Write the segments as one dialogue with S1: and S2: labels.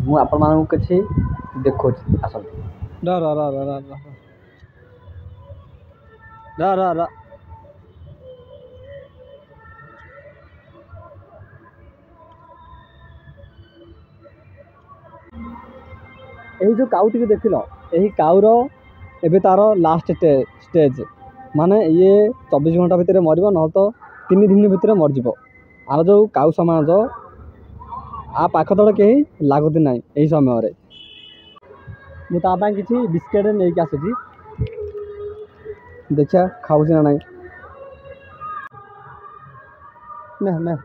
S1: ମୁଁ ଆପଣମାନଙ୍କୁ କିଛି ଦେଖାଉଛି ଆସନ୍ତୁ। ର ର ର ର ର ର ର ର এই ଯେଉଁ କାଉଟିକୁ ଦେଖିଲ, ଏହି କାଉର ଏବେ ତାର ଲାଷ୍ଟ ଷ୍ଟେଜ୍, ମାନେ ଇଏ 24 ଘଣ୍ଟା ଭିତରେ ମରିବ, ନହେଲେ ତ 3 ଦିନ ଭିତରେ ମରିଯିବ। ଆର ଯେଉଁ କାଉ ସମାଜ ଆ ପାଖ ତଳ କେହି ଲାଗୁତି ନାହିଁ ଏହି ସମୟରେ। ମୁଁ ତା ପାଇଁ କିଛି ବିସ୍କେଟ୍ ନେଇକି ଆସୁଛି, ଦେଖିବା ଖାଉଛି ନା ନାହିଁ। ନା ନା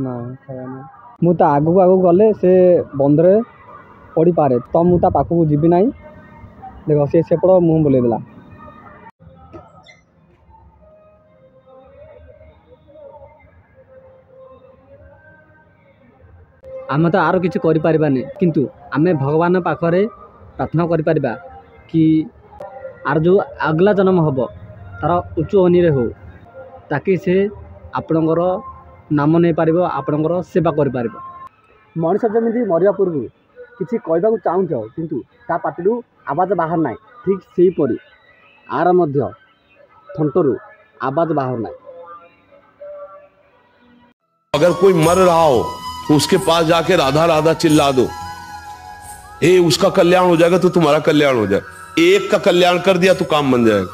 S1: ନା ଖାଇବା ନାହିଁ। ମୁଁ ତା ଆଗକୁ ଗଲେ ସେ ବନ୍ଧରେ ପଡ଼ିପାରେ, ତ ମୁଁ ତା ପାଖକୁ ଯିବି ନାହିଁ। ଦେଖ ସେ ସେପଟ ମୁହଁ ବୁଲେଇ ଦେଲା। ଆମେ ତ ଆର କିଛି କରିପାରିବାନି, କିନ୍ତୁ ଆମେ ଭଗବାନ ପାଖରେ ପ୍ରାର୍ଥନା କରିପାରିବା କି ଆର ଯେଉଁ ଆଗଲା ଜନ୍ମ ହେବ ତାର ଉଚ୍ଚ ଅନିରେ ହେଉ, ତାକି ସେ ଆପଣଙ୍କର ନାମ ନେଇପାରିବ, ଆପଣଙ୍କର ସେବା କରିପାରିବ। ମଣିଷ ଯେମିତି ମରିବା ପୂର୍ବରୁ କିଛି କହିବାକୁ ଚାହୁଁଥିବ, କିନ୍ତୁ ତା ପାଟିରୁ ଆବାଜ ବାହାର ନାହିଁ, ଠିକ୍ ସେହିପରି ଆର ମଧ୍ୟ ଥଣ୍ଟରୁ ଆବାଜ ବାହାର ନାହିଁ।
S2: अगर कोई मर रहा हो तो उसके पास जाके राधा राधा चिल्ला दो, उसका कल्याण हो जाएगा तो तुम्हारा कल्याण हो जाएगा। एक का कल्याण कर दिया तो काम बन जाएगा।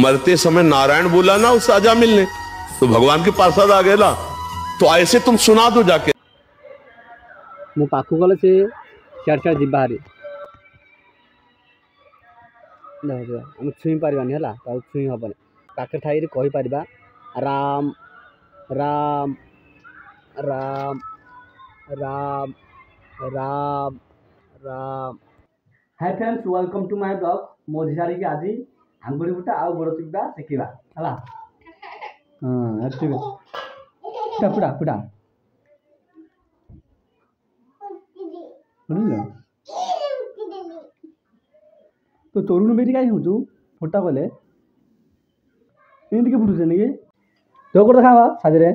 S2: मरते समय नारायण बोला ना उस राजा मिलने, तो भगवान के पार्षद आ गए ना, तो ऐसे तुम सुना दो जाके।
S1: मु पाखु गले से सियाड़ सियाड़ जी बाहरी हम छुई पारिबानी है, छुई हेनी, पाखे ठाई कही पारिबा Ram Ram Ram Ram Ram Ram. Hi friends, welcome to my blog. मो झिझारी की आज आंगुड़ी फुटा आउ गोड़ चिपा शिखा है। हाँ फुटा फुटा फुटा तो तोरुण बेटी कहीं हूँ फुटा बोले एमती फुटुचे नहीं तो गोटे देखा साजे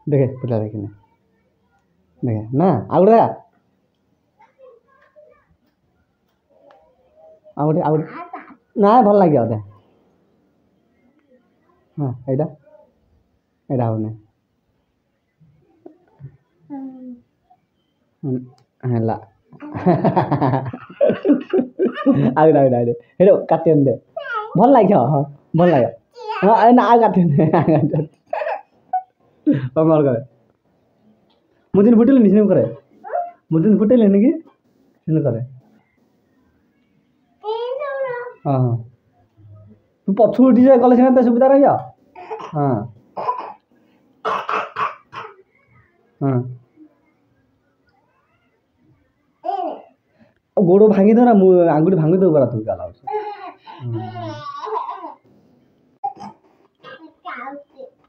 S1: देखे फुटा देखे देखे ना आ गोटे देखा आ गोटे ना भल लगे बोधे। हाँ यहाँ यहाँ हो है हेलो काटे दे भल लगे। हाँ भल लगे हाँ ना आ काटे मर करे मुझे फुटेल सिम करे मुझे फुटेल कि सिम करे। हाँ हाँ तू पछू उठी जाए गले सीना सुविधा रही। हाँ हाँ गोड़ भांगी दो ना आंगुठी भांगी दो बरा तू गाला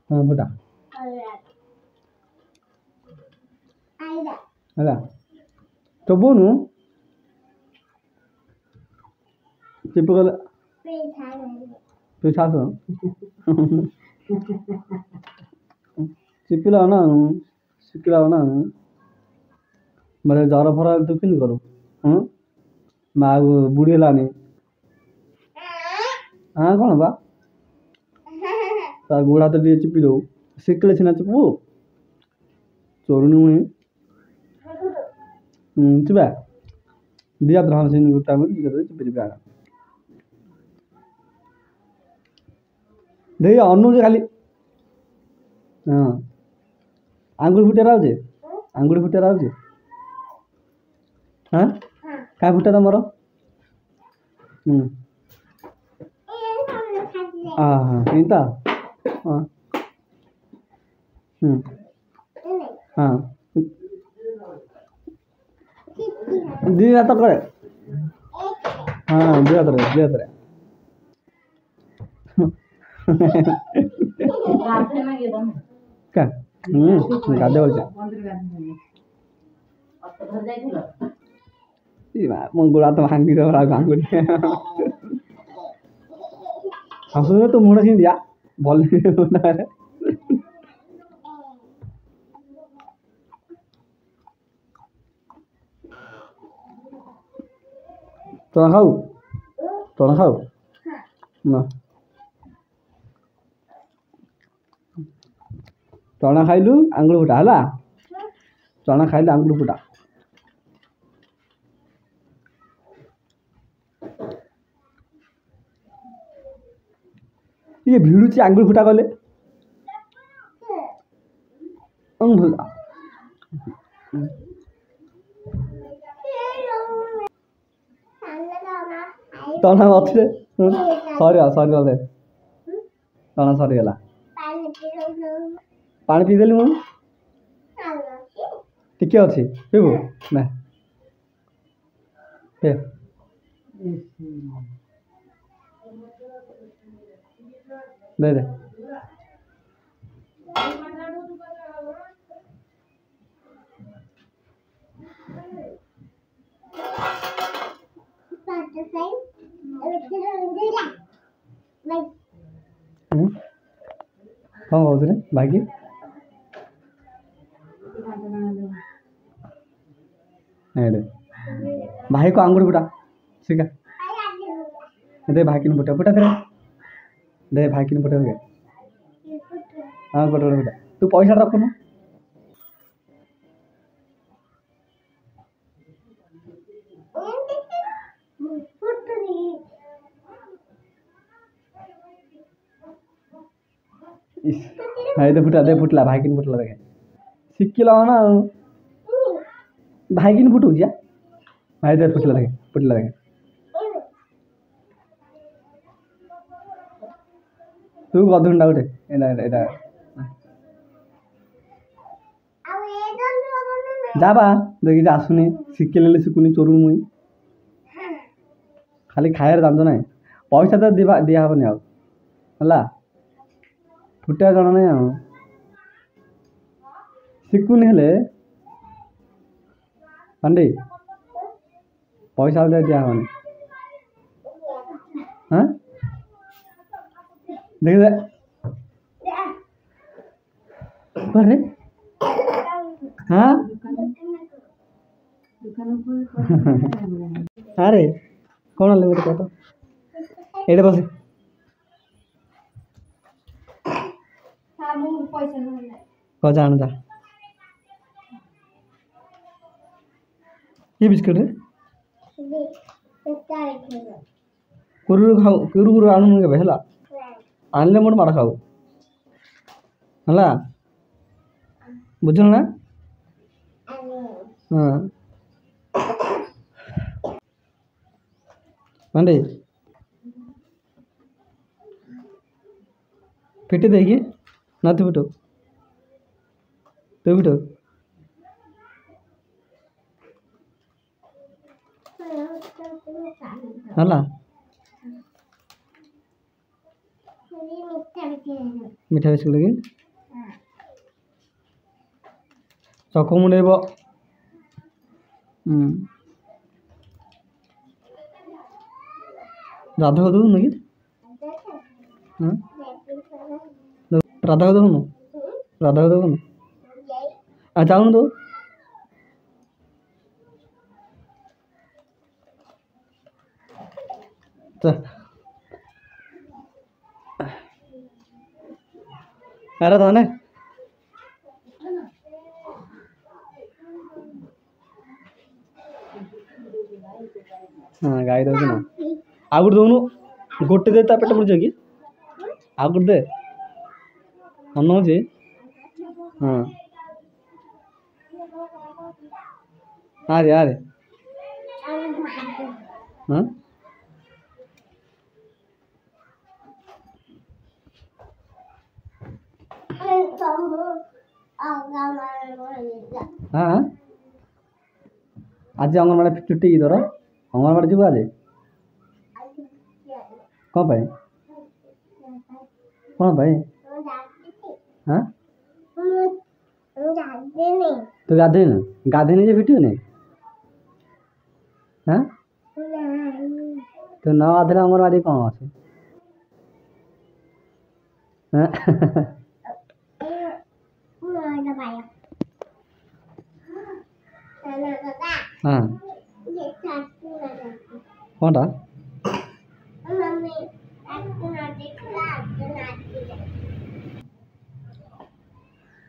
S1: हाँ फुटा है तो बोनू चिपकल तू छास चिपिला ना शिखला ना मतलब जर फर तू कि करू माँ बुढ़ी है हाँ कौन बा तार गोड़ हाथ टे चिपी दो शिखले सीना चिपू चोरुनी मुणी चिपा दिया तो हाँ से चिपी चिपा देख अनुजे खाली हाँ आंगुठी फुटे आउे आंगुठी फुटे आउे हाँ क्या फुटा तुम हाँ हाँ इंता हाँ हाँ दी हाथ करे हाँ दी हाथ क्या गाधे बोलছে ମୋ ଗୋଡ଼ ହାତ ଭାଙ୍ଗି ଦେବ ଆଉ ଭାଙ୍ଗୁନି ହସୁନ ତ ମୁଣ୍ଡ ସିନ୍ଦିଆ ଭଲ ତୋଣ ଖାଉ ନା ଚଣା ଖାଇଲୁ ଆଙ୍ଗୁଳି ଫୁଟା ହେଲା ଚଣା ଖାଇଲୁ ଆଙ୍ଗୁଳି ଫୁଟା ଇଏ ଭିଡୁଛି ଆଙ୍ଗୁଳି ଫୁଟା କଲେ ଚଣା ଅଛି ସରିଗଲା ଚଣା ସରିଗଲା ପାଣି ପିଇଦେଲି ମୁଁ ଟିକେ ଅଛି ପିଇବୁ ନା दे दे कौन कौन भाई भाई को आंगुर फुटा ठीक है दे भाई की फुटा फुटा दे भाई की फुटा दे हाँ गोटे गोटे फुटा तू पैसा रखुन भाई दे फुटला भाई की फुटला देखे शिखिल ना भाई की फुटू भाई दे फुटला देखे तू गधुंडा गोटे एटा जाबा देखी आसुनी शिखिले शिखुनी चोरू मुई खाली खाए जानतो ना पैसा तो दिया हेनी आला फुटा जन ना शिखुनी हेले पांडे पैसा दिया हेनी हाँ देख दे अरे हाँ अरे कौन ले मेरे को एडे बस को जान जा ये बिस्किट रे कुरकुरे खाओ कुरकुरे आनु के भेला आनले मोट माड़ खाओ हला बुझल ना हाँ मंडे फिटे देखिए ना तू फिटो हला मिठा बिस्कुट लगे चको मुंडेब राधा को दू कि राधा को दू राधा को दू जाऊन दो अरे तो ने हाँ गाई दे ना आगुट दौनु गोटे दे पेट पड़ कि आगुट दे मन अच्छे हाँ अरे हाँ हाँ आज अंगनवाड़ी छुट्टी तोर अंगनवाड़ी जीव आज कौन କ'ଣ ପାଇଁ? ହାଁ ତୁ ଗାଧେଇନୁ? ଗାଧେଇନି ଯେ ଫିଟିବନି? ହାଁ ତୁ ନ ଗାଧେଇଲେ ଅଙ୍ଗନବାଡ଼ି କ'ଣ ଅଛି? ହାଁ ହଁ କ'ଣଟା?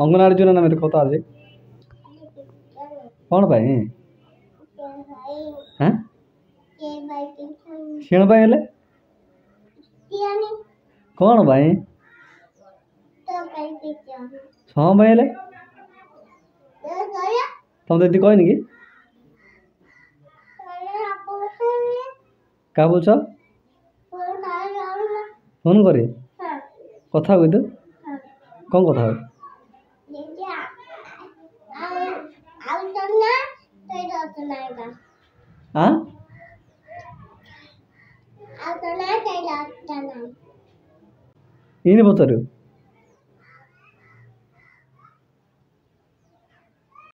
S1: ଅଙ୍ଗନବାଡ଼ି ଯିବୁ ନା ମତେ କଥା ଅଛି କ'ଣ ପାଇଁ? ହାଁ କ୍ଷୀଣ ପାଇଁ ହେଲେ କ'ଣ ପାଇଁ? ଛଅ ପାଇଁ ହେଲେ ତମେ ଦିଦି କହିନି କି? କାହା ବୁଝ ଫୋନ୍ କରି କଥା ହୁଏ ତୁ କ'ଣ କଥା ହୁଏ? ଆଁ ଇନି ପଚାରିବୁ